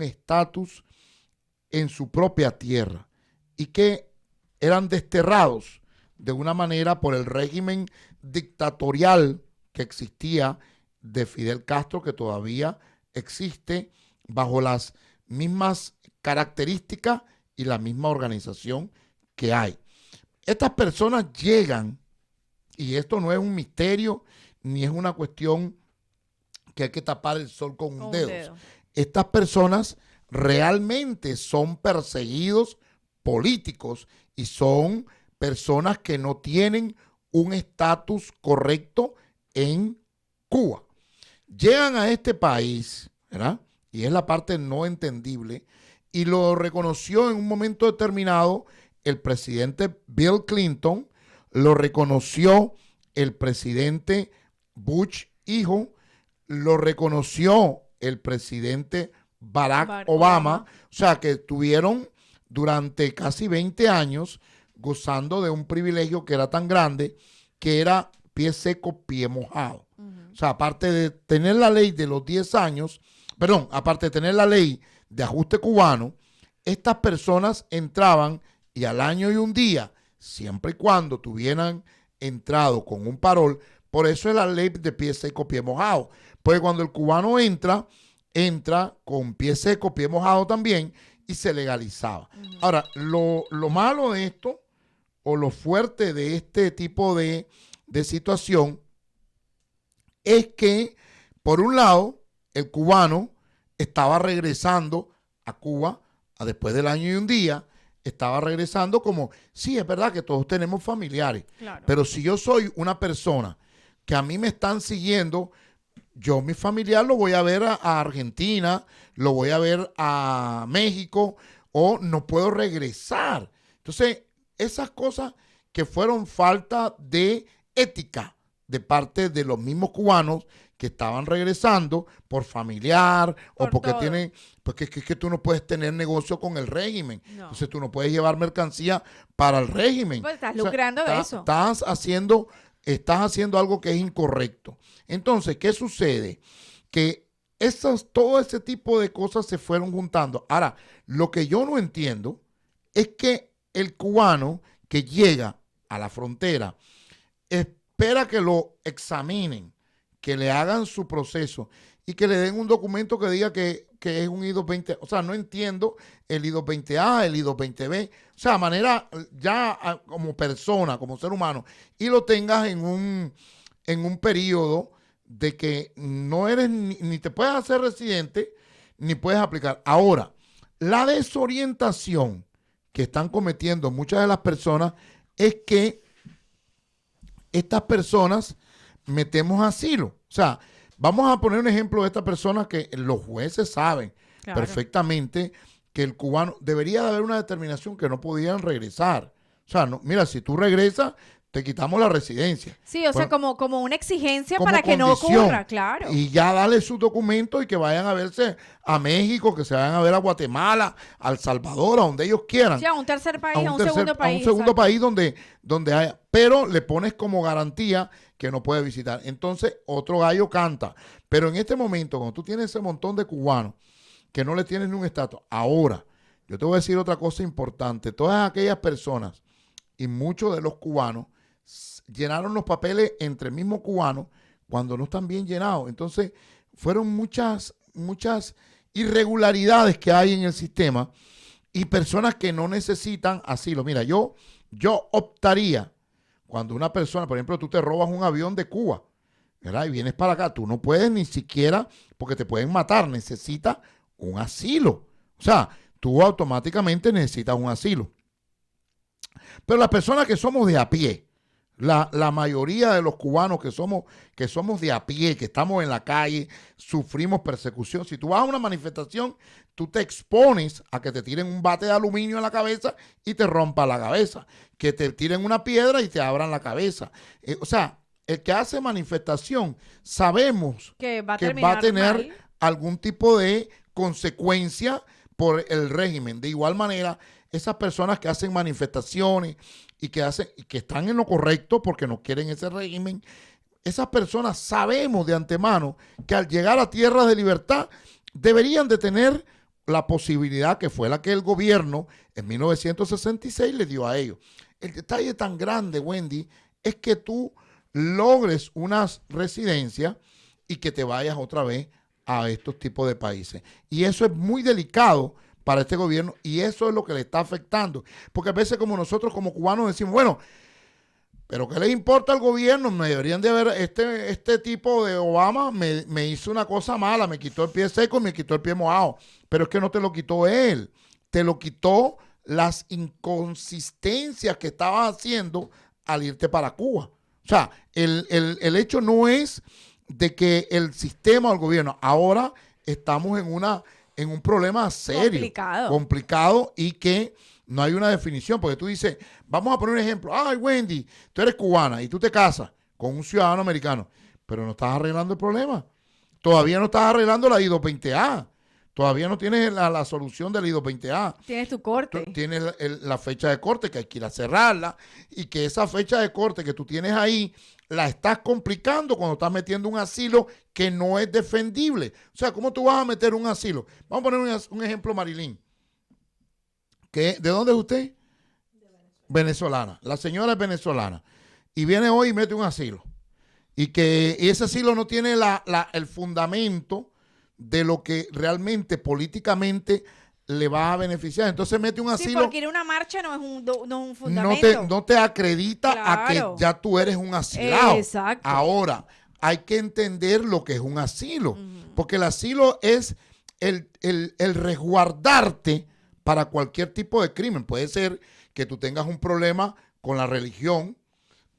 estatus en su propia tierra y que eran desterrados de una manera por el régimen dictatorial que existía de Fidel Castro, que todavía existe bajo las mismas características y la misma organización que hay. Estas personas llegan, y esto no es un misterio, ni es una cuestión que hay que tapar el sol con un dedo. Estas personas realmente son perseguidos políticos y son personas que no tienen un estatus correcto en Cuba. Llegan a este país, ¿verdad? Y es la parte no entendible, y lo reconoció en un momento determinado el presidente Bill Clinton, lo reconoció el presidente Bush hijo, lo reconoció el presidente Barack Obama. O sea que estuvieron durante casi 20 años gozando de un privilegio que era tan grande, que era pie seco, pie mojado. O sea, aparte de tener la ley de los 10 años, perdón, aparte de tener la ley de ajuste cubano, estas personas entraban y al año y un día, siempre y cuando tuvieran entrado con un parol, por eso es la ley de pie seco, pie mojado. Pues cuando el cubano entra con pie seco, pie mojado también, y se legalizaba. Ahora, lo malo de esto, o lo fuerte de este tipo de situación, es que, por un lado, el cubano estaba regresando a Cuba después del año y un día, estaba regresando como, sí, es verdad que todos tenemos familiares, claro, pero si yo soy una persona que a mí me están siguiendo, yo mi familiar lo voy a ver a Argentina, lo voy a ver a México, o no puedo regresar. Entonces, esas cosas que fueron falta de ética de parte de los mismos cubanos que estaban regresando por familiar o porque todo tienen, porque es que tú no puedes tener negocio con el régimen. No. Entonces tú no puedes llevar mercancía para el régimen. Pues estás lucrando de eso. Estás haciendo algo que es incorrecto. Entonces, ¿qué sucede? Que todo ese tipo de cosas se fueron juntando. Ahora, lo que yo no entiendo es que el cubano que llega a la frontera espera que lo examinen, que le hagan su proceso y que le den un documento que diga que es un I-220. O sea, no entiendo el I-220A, el I-220B. O sea, manera ya como persona, como ser humano, y lo tengas en un periodo de que no eres ni te puedes hacer residente, ni puedes aplicar. Ahora, la desorientación que están cometiendo muchas de las personas es que estas personas metemos asilo. O sea, vamos a poner un ejemplo de esta persona que los jueces saben perfectamente que el cubano debería de haber una determinación que no podían regresar. O sea, no, mira, si tú regresas, te quitamos la residencia. Sí, o sea, como una exigencia para que no ocurra, claro. Y ya dale sus documentos y que vayan a verse a México, que se vayan a ver a Guatemala, a El Salvador, a donde ellos quieran. Sí, a un tercer país, a un segundo país. A un segundo país donde haya. Pero le pones como garantía que no puede visitar. Entonces, otro gallo canta. Pero en este momento, cuando tú tienes ese montón de cubanos que no le tienen ni un estatus, ahora, yo te voy a decir otra cosa importante. Todas aquellas personas y muchos de los cubanos llenaron los papeles entre mismos cubanos cuando no están bien llenados. Entonces, fueron muchas irregularidades que hay en el sistema y personas que no necesitan asilo. Mira, yo optaría, cuando una persona, por ejemplo, tú te robas un avión de Cuba, ¿verdad? Y vienes para acá, tú no puedes ni siquiera, porque te pueden matar, necesitas un asilo. O sea, tú automáticamente necesitas un asilo. Pero las personas que somos de a pie, la mayoría de los cubanos que somos de a pie, que estamos en la calle, sufrimos persecución. Si tú vas a una manifestación, tú te expones a que te tiren un bate de aluminio en la cabeza y te rompa la cabeza, que te tiren una piedra y te abran la cabeza. O sea, el que hace manifestación, sabemos que va a tener algún tipo de consecuencia por el régimen. De igual manera, esas personas que hacen manifestaciones y que están en lo correcto porque no quieren ese régimen, esas personas sabemos de antemano que al llegar a tierras de libertad deberían de tener la posibilidad que fue la que el gobierno en 1966 le dio a ellos. El detalle tan grande, Wendy, es que tú logres unas residencias y que te vayas otra vez a estos tipos de países. Y eso es muy delicado para este gobierno y eso es lo que le está afectando. Porque a veces como nosotros como cubanos decimos, bueno, pero ¿qué les importa al gobierno? Me deberían de ver, este tipo de Obama me hizo una cosa mala, me quitó el pie seco y me quitó el pie mojado. Pero es que no te lo quitó él, te lo quitó las inconsistencias que estabas haciendo al irte para Cuba. O sea, el hecho no es de que el sistema o el gobierno, ahora estamos en un problema serio, complicado y que no hay una definición, porque tú dices, vamos a poner un ejemplo, ay Wendy, tú eres cubana y tú te casas con un ciudadano americano, pero no estás arreglando el problema, todavía no estás arreglando la I-220A, todavía no tienes la solución del I-220A. Tienes tu corte. Tienes la fecha de corte que hay que ir a cerrarla y que esa fecha de corte que tú tienes ahí la estás complicando cuando estás metiendo un asilo que no es defendible. O sea, ¿cómo tú vas a meter un asilo? Vamos a poner un ejemplo, Marilyn. ¿De dónde es usted? Venezolana. La señora es venezolana. Y viene hoy y mete un asilo. Y ese asilo no tiene el fundamento de lo que realmente políticamente le va a beneficiar. Entonces mete un asilo. Sí, porque ir a una marcha no es un fundamento. No te acredita a que ya tú eres un asilado. Exacto. Ahora, hay que entender lo que es un asilo. Porque el asilo es el resguardarte para cualquier tipo de crimen. Puede ser que tú tengas un problema con la religión,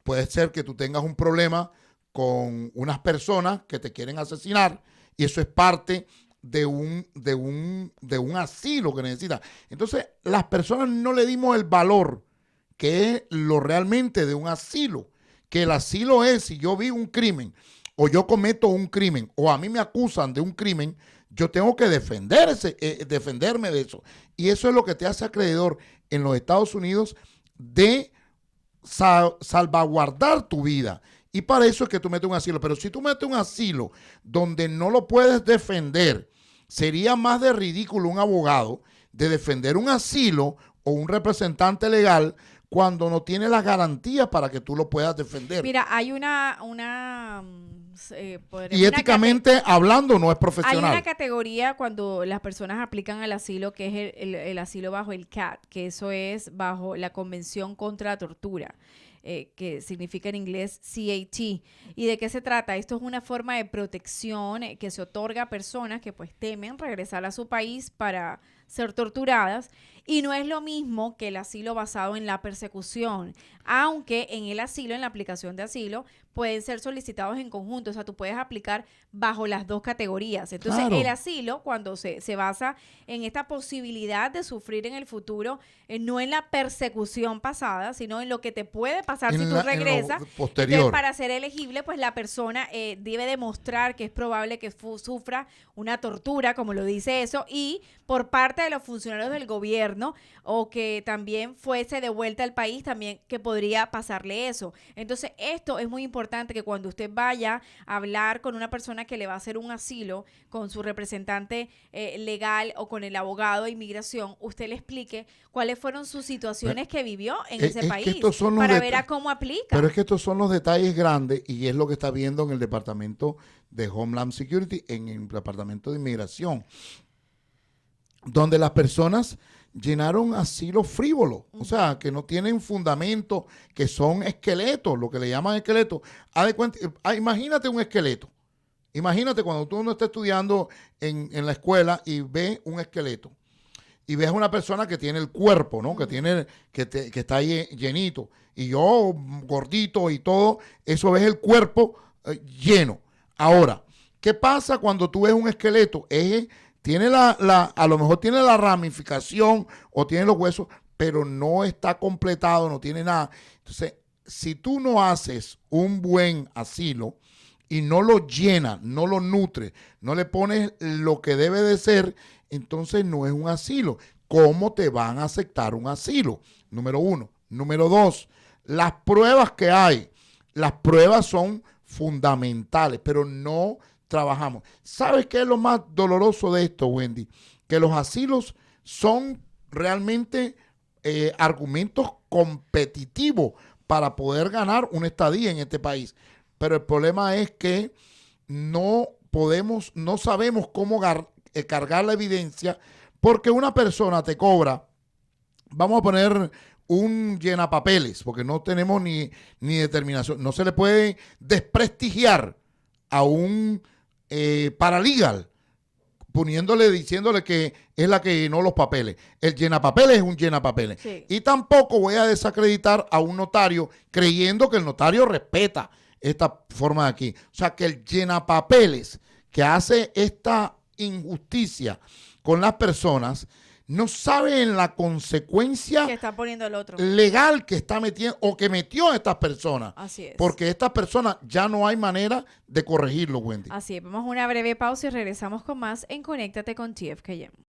puede ser que tú tengas un problema con unas personas que te quieren asesinar y eso es parte de un asilo que necesitas. Entonces, las personas no le dimos el valor que es lo realmente de un asilo, que el asilo es si yo vi un crimen o yo cometo un crimen o a mí me acusan de un crimen, yo tengo que defenderme de eso. Y eso es lo que te hace acreedor en los Estados Unidos de salvaguardar tu vida. Y para eso es que tú metes un asilo. Pero si tú metes un asilo donde no lo puedes defender, sería más de ridículo un abogado de defender un asilo o un representante legal cuando no tiene las garantías para que tú lo puedas defender. Mira, hay y éticamente hablando no es profesional. Hay una categoría cuando las personas aplican al asilo que es el asilo bajo el CAT, que eso es bajo la Convención contra la Tortura, que significa en inglés CAT. ¿Y de qué se trata? Esto es una forma de protección que se otorga a personas que pues temen regresar a su país para ser torturadas. Y no es lo mismo que el asilo basado en la persecución, aunque en el asilo, en la aplicación de asilo, pueden ser solicitados en conjunto. O sea, tú puedes aplicar bajo las dos categorías. Entonces, claro, el asilo, cuando se basa en esta posibilidad de sufrir en el futuro, no en la persecución pasada, sino en lo que te puede pasar si tú regresas. Entonces, para ser elegible, pues la persona debe demostrar que es probable que sufra una tortura, como lo dice eso, y por parte de los funcionarios del gobierno, o que también fuese de vuelta al país, también que podría pasarle eso. Entonces, esto es muy importante que cuando usted vaya a hablar con una persona que le va a hacer un asilo, con su representante legal o con el abogado de inmigración, usted le explique cuáles fueron sus situaciones que vivió en ese país para ver a cómo aplica. Pero es que estos son los detalles grandes y es lo que está viendo en el Departamento de Homeland Security, en el Departamento de Inmigración, donde las personas llenaron asilo frívolo, o sea, que no tienen fundamento, que son esqueletos, lo que le llaman esqueletos. Imagínate un esqueleto. Imagínate cuando tú no estás estudiando en la escuela y ves un esqueleto y ves a una persona que tiene el cuerpo, ¿no? Que está llenito y yo gordito y todo, eso ves el cuerpo lleno. Ahora, ¿qué pasa cuando tú ves un esqueleto? Tiene a lo mejor tiene la ramificación o tiene los huesos, pero no está completado, no tiene nada. Entonces, si tú no haces un buen asilo y no lo llenas, no lo nutres, no le pones lo que debe de ser, entonces no es un asilo. ¿Cómo te van a aceptar un asilo? Número uno. Número dos, las pruebas que hay, las pruebas son fundamentales, pero no trabajamos. ¿Sabes qué es lo más doloroso de esto, Wendy? que los asilos son realmente argumentos competitivos para poder ganar una estadía en este país. Pero el problema es que no sabemos cómo cargar la evidencia, porque una persona te cobra, vamos a poner un llenapapeles, porque no tenemos ni determinación, no se le puede desprestigiar a un paralegal diciéndole que es la que llenó los papeles. El llenapapeles es un llenapapeles. Sí. Y tampoco voy a desacreditar a un notario creyendo que el notario respeta esta forma de aquí. O sea, que el llenapapeles que hace esta injusticia con las personas no sabe en la consecuencia Que está poniendo el otro. legal que está metiendo o que metió a estas personas. Así es. Porque estas personas ya no hay manera de corregirlo, Wendy. Así es. Vamos a una breve pausa y regresamos con más en Conéctate con TFKM.